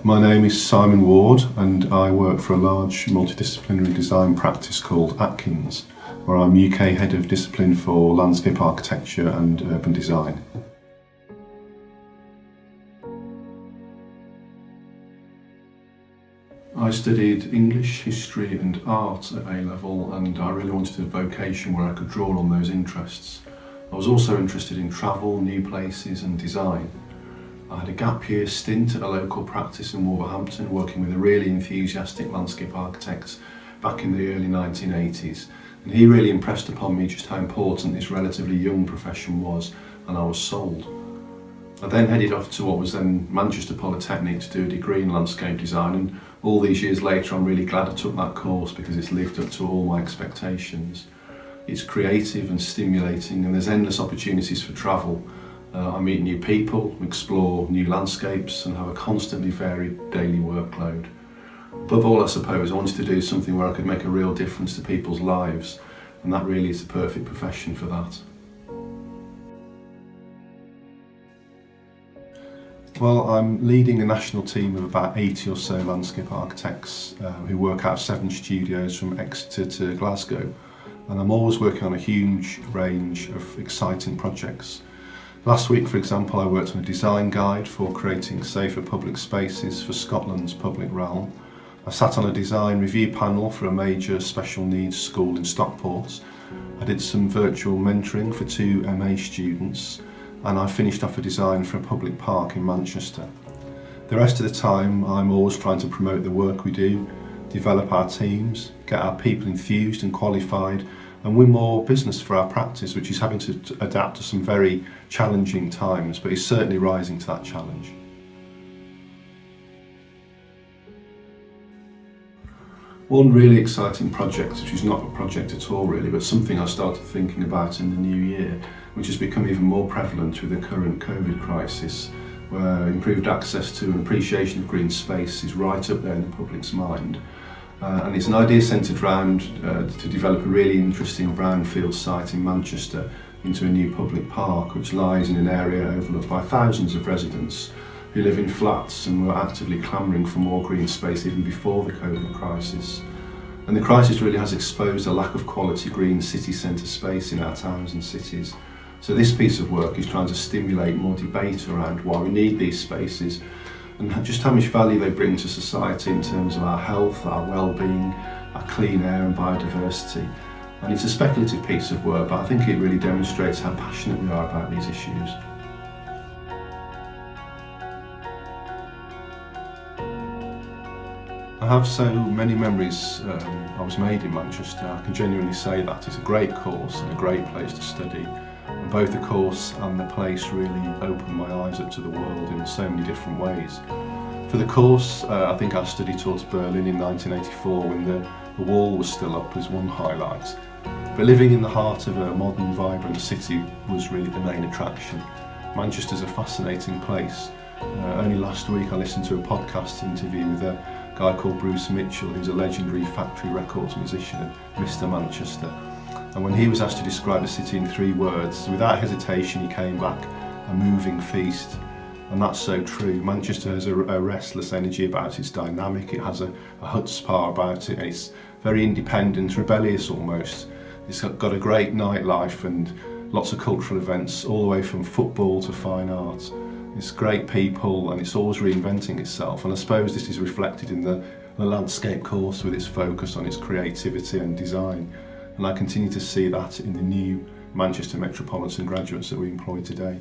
My name is Simon Ward and I work for a large multidisciplinary design practice called Atkins, where I'm UK Head of Discipline for Landscape Architecture and Urban Design. I studied English, history and art at A-level, and I really wanted a vocation where I could draw on those interests. I was also interested in travel, new places and design. I had a gap year stint at a local practice in Wolverhampton working with a really enthusiastic landscape architect back in the early 1980s, and he really impressed upon me just how important this relatively young profession was, and I was sold. I then headed off to what was then Manchester Polytechnic to do a degree in landscape design, and all these years later I'm really glad I took that course because it's lived up to all my expectations. It's creative and stimulating, and there's endless opportunities for travel. I meet new people, explore new landscapes and have a constantly varied daily workload. Above all, I suppose, I wanted to do something where I could make a real difference to people's lives, and that really is the perfect profession for that. Well, I'm leading a national team of about 80 or so landscape architects who work out of 7 studios from Exeter to Glasgow, and I'm always working on a huge range of exciting projects. Last week, for example, I worked on a design guide for creating safer public spaces for Scotland's public realm. I sat on a design review panel for a major special needs school in Stockport. I did some virtual mentoring for 2 MA students, and I finished off a design for a public park in Manchester. The rest of the time I'm always trying to promote the work we do, develop our teams, get our people enthused and qualified, and win more business for our practice, which is having to adapt to some very challenging times, but is certainly rising to that challenge. One really exciting project, which is not a project at all really, but something I started thinking about in the new year, which has become even more prevalent with the current COVID crisis, where improved access to and appreciation of green space is right up there in the public's mind. And it's an idea centred around to develop a really interesting brownfield site in Manchester into a new public park, which lies in an area overlooked by thousands of residents who live in flats and were actively clamouring for more green space even before the COVID crisis. And the crisis really has exposed a lack of quality green city centre space in our towns and cities. So this piece of work is trying to stimulate more debate around why we need these spaces and just how much value they bring to society in terms of our health, our well-being, our clean air and biodiversity. And it's a speculative piece of work, but I think it really demonstrates how passionate we are about these issues. I have so many memories I was made in Manchester. I can genuinely say that. It's a great course and a great place to study. And both the course and the place really opened my eyes up to the world in so many different ways. For the course, I think our study tour to Berlin in 1984 when the wall was still up as one highlight. But living in the heart of a modern, vibrant city was really the main attraction. Manchester's a fascinating place. Only last week I listened to a podcast interview with a guy called Bruce Mitchell, who's a legendary factory records musician at Mr. Manchester. And when he was asked to describe the city in 3 words, without hesitation he came back, a moving feast. And that's so true. Manchester has a restless energy about its dynamic, it has a chutzpah about it, and it's very independent, rebellious almost. It's got a great nightlife and lots of cultural events, all the way from football to fine art. It's great people and it's always reinventing itself, and I suppose this is reflected in the landscape course with its focus on its creativity and design. And I continue to see that in the new Manchester Metropolitan graduates that we employ today.